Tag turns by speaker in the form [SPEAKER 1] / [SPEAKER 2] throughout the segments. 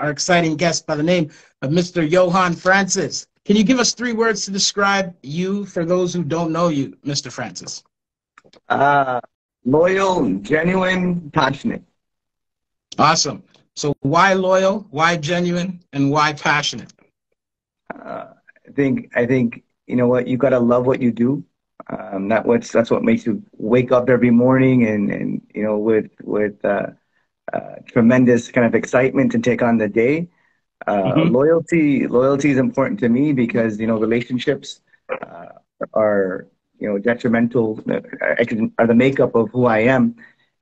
[SPEAKER 1] our exciting guest by the name of Mr. Johann Francis. Can you give us 3 words to describe you for those who don't know you, Mr. Francis?
[SPEAKER 2] Loyal, genuine, passionate.
[SPEAKER 1] Awesome. So why loyal, why genuine, and why passionate?
[SPEAKER 2] I think you know what, you gotta love what you do. That's what makes you wake up every morning and you know with tremendous kind of excitement and take on the day. Loyalty is important to me because you know relationships are you know detrimental, are the makeup of who I am,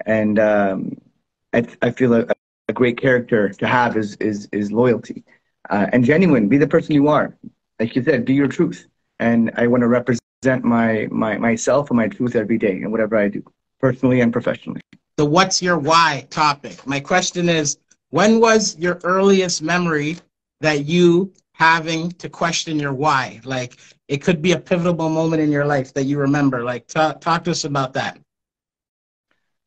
[SPEAKER 2] and I feel a great character to have is loyalty, and genuine. Be the person you are, like you said, be your truth, and I want to represent myself and my truth every day in whatever I do, personally and professionally.
[SPEAKER 1] The what's your why topic. My question is, when was your earliest memory that you having to question your why? Like, it could be a pivotal moment in your life that you remember. Like, talk to us about that.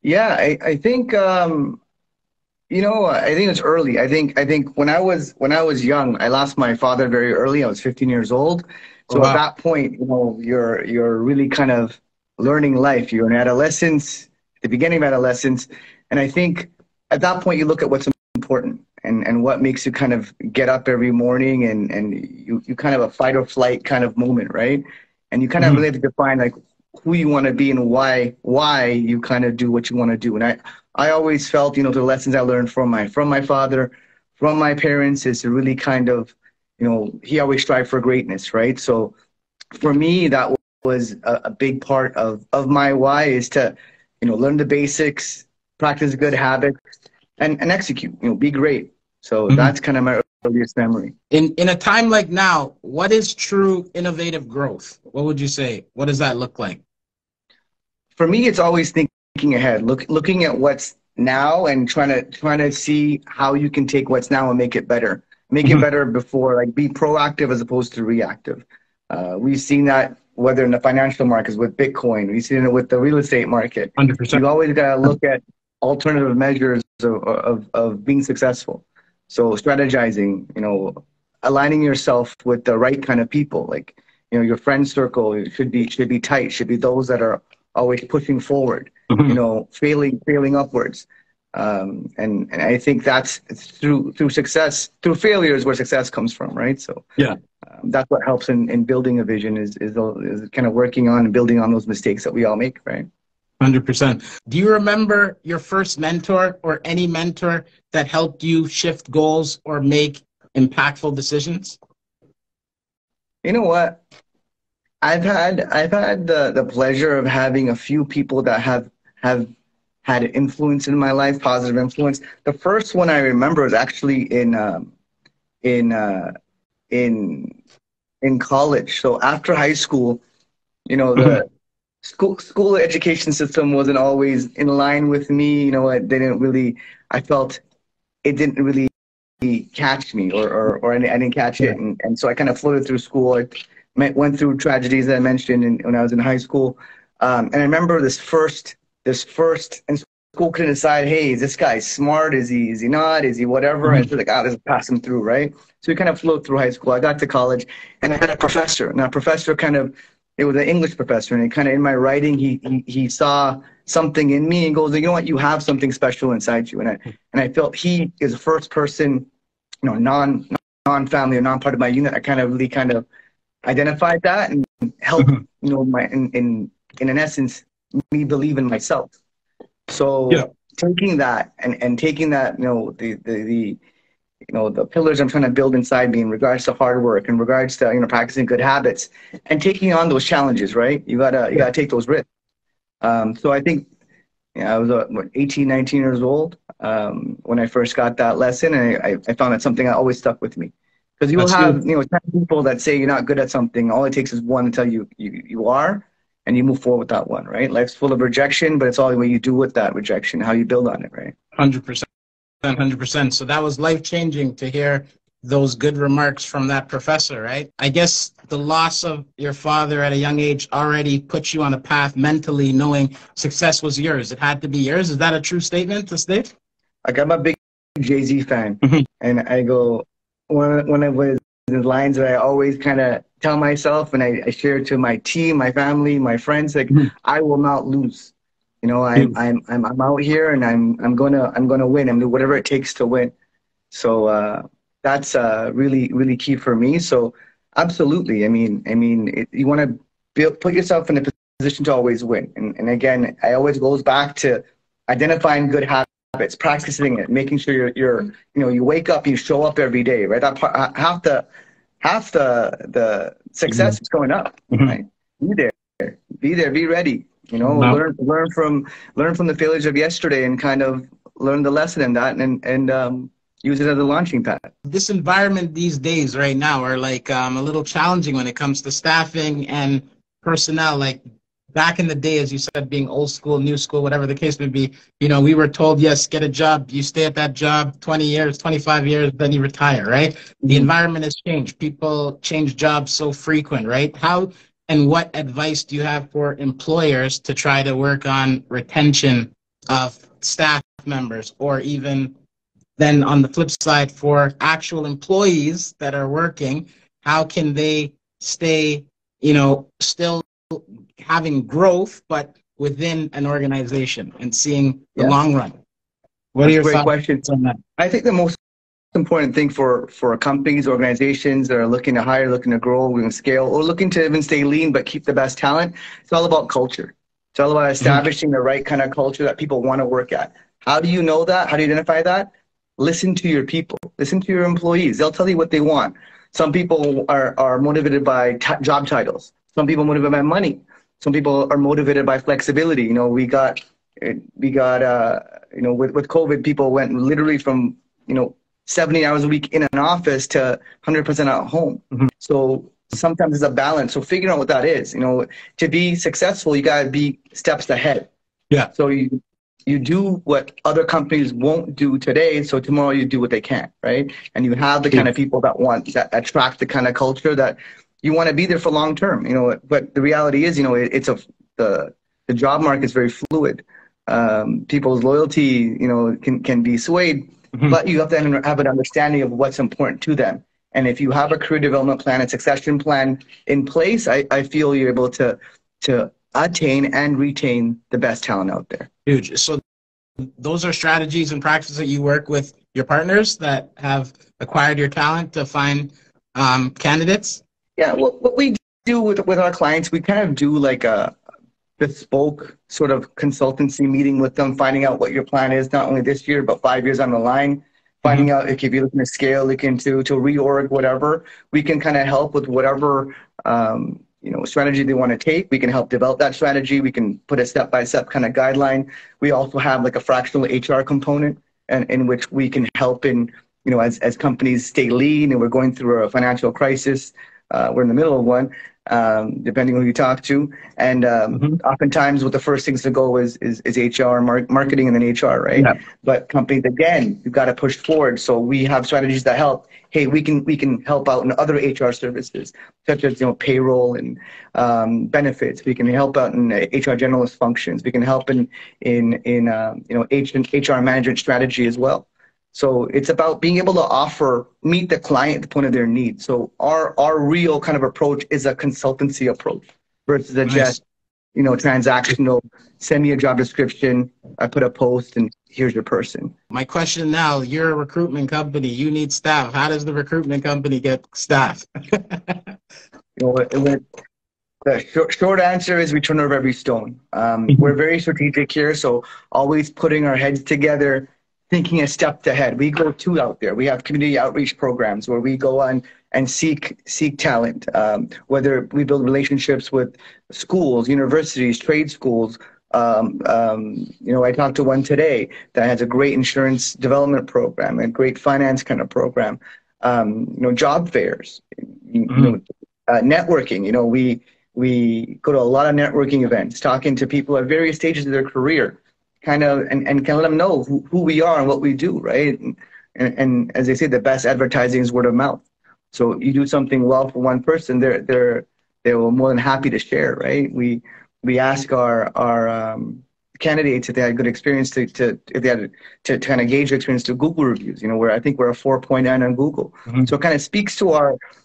[SPEAKER 2] Yeah, I think you know, I think it's early. I think when I was young, I lost my father very early. I was 15 years old. So
[SPEAKER 1] wow.
[SPEAKER 2] At that point, you know, you're really kind of learning life. You're in adolescence, the beginning of adolescence, and I think at that point you look at what's important and what makes you kind of get up every morning and you kind of a fight or flight kind of moment, right? And you kind of really have to define like who you want to be and why you kind of do what you want to do. And I always felt, you know, the lessons I learned from my father, from my parents is to really kind of, you know, he always strived for greatness, right? So for me, that was a big part of my why is to, you know, learn the basics, practice good habits, and execute, you know, be great. So that's kind of my earliest memory.
[SPEAKER 1] In a time like now, what is true innovative growth? What would you say? What does that look like?
[SPEAKER 2] For me, it's always thinking ahead, looking at what's now and trying to see how you can take what's now and make it better. Make it better before, like be proactive as opposed to reactive. We've seen that whether in the financial markets with Bitcoin, we've seen it with the real estate market.
[SPEAKER 1] 100%.
[SPEAKER 2] You always got to look at alternative measures of being successful. So strategizing, you know, aligning yourself with the right kind of people, like, you know, your friend circle should be tight, should be those that are always pushing forward, you know, failing upwards. And I think that's through success, through failures where success comes from, right? So yeah, that's what helps in building a vision is kind of working on and building on those mistakes that we all make, right?
[SPEAKER 1] 100%. Do you remember your first mentor or any mentor that helped you shift goals or make impactful decisions?
[SPEAKER 2] You know what? I've had the pleasure of having a few people that have had influence in my life, positive influence. The first one I remember is actually in college. So after high school, you know, the school education system wasn't always in line with me. You know, I felt it didn't really catch me or I didn't catch it. And so I kind of floated through school. I went through tragedies that I mentioned when I was in high school. And I remember this first, and school couldn't decide, hey, is this guy smart? Is he not? Is he whatever? And it's like, just pass him through, right? So we kind of flowed through high school. I got to college and I had a professor. And that professor it was an English professor, and kind of in my writing, he saw something in me and goes, you know what, you have something special inside you. And I felt he is the first person, you know, non-family or non-part of my unit. I kind of identified that and helped, you know, in an essence, me believe in myself. So taking that and taking that, you know, the pillars I'm trying to build inside me in regards to hard work, in regards to, you know, practicing good habits and taking on those challenges, right? You gotta take those risks. So I think, you know, I was 18, 19 years old when I first got that lesson, and I found that something that always stuck with me. Because you will have, you know, 10 people that say you're not good at something. All it takes is one to tell you you are, and you move forward with that one, right? Life's full of rejection, but it's all what you do with that rejection, how you build on it, right?
[SPEAKER 1] 100%. 100%. So that was life-changing to hear those good remarks from that professor, right? I guess the loss of your father at a young age already put you on a path mentally knowing success was yours. It had to be yours. Is that a true statement to state?
[SPEAKER 2] Like I'm a big Jay-Z fan.
[SPEAKER 1] Mhm.
[SPEAKER 2] And I go, one of the lines that I always kind of tell myself, and I share to my team, my family, my friends, like,
[SPEAKER 1] Mhm.
[SPEAKER 2] I will not lose. You know,
[SPEAKER 1] Huge.
[SPEAKER 2] I'm out here and I'm gonna win. I'm gonna do whatever it takes to win. So that's really key for me. So absolutely. You want to put yourself in a position to always win. And again, I always goes back to identifying good habits, practicing it, making sure you wake up, you show up every day, right? That part, half the success is going up,
[SPEAKER 1] Mhm.
[SPEAKER 2] right? Be there, be ready.
[SPEAKER 1] Wow.
[SPEAKER 2] Learn from the failures of yesterday and kind of learn the lesson in that and use it as a launching pad.
[SPEAKER 1] This environment these days right now are like a little challenging when it comes to staffing and personnel. Like back in the day, as you said, being old school, new school, whatever the case may be, we were told, yes, get a job, you stay at that job 20 years, 25 years, then you retire, right? The
[SPEAKER 2] Mhm.
[SPEAKER 1] environment has changed. People change jobs so frequent, right? How and what advice do you have for employers to try to work on retention of staff members, or even then on the flip side, for actual employees that are working, how can they stay, still having growth, but within an organization and seeing the
[SPEAKER 2] Yeah,
[SPEAKER 1] long run? What are
[SPEAKER 2] that's a
[SPEAKER 1] your
[SPEAKER 2] great
[SPEAKER 1] thoughts
[SPEAKER 2] question.
[SPEAKER 1] on that?
[SPEAKER 2] I think the most important thing for companies, organizations that are looking to hire, looking to grow, looking to scale, or looking to even stay lean but keep the best talent, it's all about culture. It's all about
[SPEAKER 1] Mhm.
[SPEAKER 2] establishing the right kind of culture that people want to work at. How do you know that? How do you identify that? Listen to your people. Listen to your employees. They'll tell you what they want. Some people are motivated by job titles. Some people motivated by money. Some people are motivated by flexibility. With COVID, people went literally from 70 hours a week in an office to 100% at home.
[SPEAKER 1] Mhm.
[SPEAKER 2] So sometimes it's a balance. So figuring out what that is, to be successful, you got to be steps ahead.
[SPEAKER 1] Yeah.
[SPEAKER 2] So you do what other companies won't do today. So tomorrow you do what they can, right? And you have the kind of people that attract the kind of culture that you want to be there for long term. But the reality is, the job market is very fluid. People's loyalty, can be swayed,
[SPEAKER 1] Mhm.
[SPEAKER 2] but you have to have an understanding of what's important to them. And if you have a career development plan, a succession plan in place, I feel you're able to attain and retain the best talent out there.
[SPEAKER 1] Huge. So those are strategies and practices that you work with your partners that have acquired your talent to find candidates.
[SPEAKER 2] Yeah, what we do with our clients, we kind of do like a bespoke sort of consultancy meeting with them, finding out what your plan is, not only this year, but 5 years on the line,
[SPEAKER 1] Mhm.
[SPEAKER 2] finding out if you're looking to scale, looking to reorg, whatever. We can kind of help with whatever strategy they want to take. We can help develop that strategy. We can put a step-by-step kind of guideline. We also have like a fractional HR component, and in which we can help as companies stay lean and we're going through a financial crisis. We're in the middle of one, depending on who you talk to. And
[SPEAKER 1] Mhm.
[SPEAKER 2] oftentimes, what the first things to go is HR, marketing, and then HR, right?
[SPEAKER 1] Yeah.
[SPEAKER 2] But companies, again, you've got to push forward. So we have strategies that help. Hey, we can help out in other HR services, such as payroll and benefits. We can help out in HR generalist functions. We can help in HR management strategy as well. So it's about being able to meet the client at the point of their needs. So our real kind of approach is a consultancy approach versus a
[SPEAKER 1] Nice.
[SPEAKER 2] just, transactional, send me a job description, I put a post and here's your person.
[SPEAKER 1] My question now, you're a recruitment company, you need staff. How does the recruitment company get staff?
[SPEAKER 2] You know, the short answer is we turn over every stone. We're very strategic here, so always putting our heads together, thinking a step ahead. We go out there. We have community outreach programs where we go on and seek talent. Whether we build relationships with schools, universities, trade schools. I talked to one today that has a great insurance development program, a great finance kind of program. Job fairs.
[SPEAKER 1] Mhm.
[SPEAKER 2] Networking. We go to a lot of networking events, talking to people at various stages of their career, kind of, and can let them know who we are and what we do, right? And as they say, the best advertising is word of mouth. So you do something well for one person, they're more than happy to share, right? We ask our candidates, if they had good experience, if they had to kind of gauge their experience to Google reviews, where I think we're a 4.9 on Google. So it kind of speaks to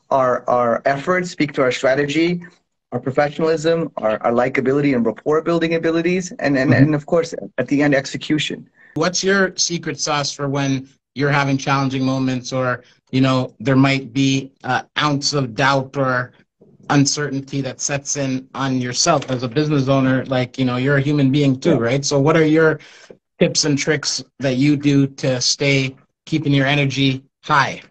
[SPEAKER 2] our efforts, speak to our strategy, our professionalism, our likability and rapport building abilities, and of course, at the end, execution.
[SPEAKER 1] What's your secret sauce for when you're having challenging moments, or, there might be an ounce of doubt or uncertainty that sets in on yourself as a business owner? Like, you're a human being too, right? So what are your tips and tricks that you do to stay keeping your energy high?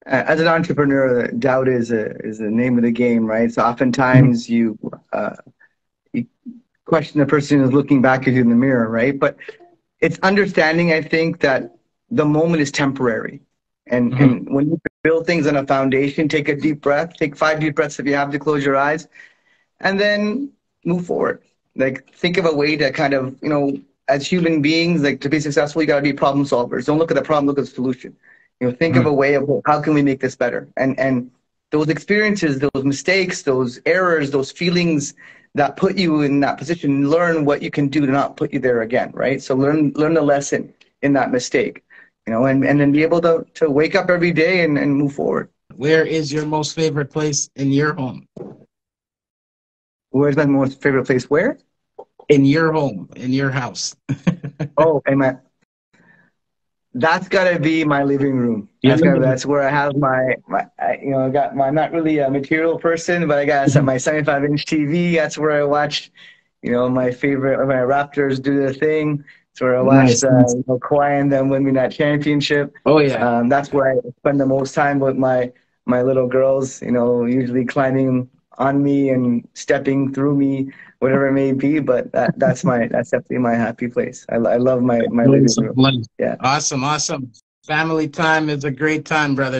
[SPEAKER 2] As an entrepreneur, doubt is the name of the game, right? So oftentimes you question the person who's looking back at you in the mirror, right? But it's understanding, I think, that the moment is temporary. And when you build things on a foundation, take a deep breath, take 5 deep breaths if you have to, close your eyes, and then move forward. Like, think of a way to kind of, as human beings, like, to be successful, you got to be problem solvers. Don't look at the problem, look at the solution. Think of a way of how can we make this better? And those experiences, those mistakes, those errors, those feelings that put you in that position, learn what you can do to not put you there again, right? So learn the lesson in that mistake, and then be able to wake up every day and move forward.
[SPEAKER 1] Where is your most favorite place in your home?
[SPEAKER 2] Where's my most favorite place? Where?
[SPEAKER 1] In your home, in your house.
[SPEAKER 2] Oh, and that's gotta be my living room. That's where I have I'm not really a material person, but I got my 75-inch TV. That's where I watch, my Raptors do their thing. That's where I watch Kawhi and them win me that championship.
[SPEAKER 1] Oh yeah.
[SPEAKER 2] That's where I spend the most time with my little girls. Usually climbing on me and stepping through me, whatever it may be. But that's definitely my happy place. I love my living room.
[SPEAKER 1] Yeah. Awesome. Family time is a great time, brother.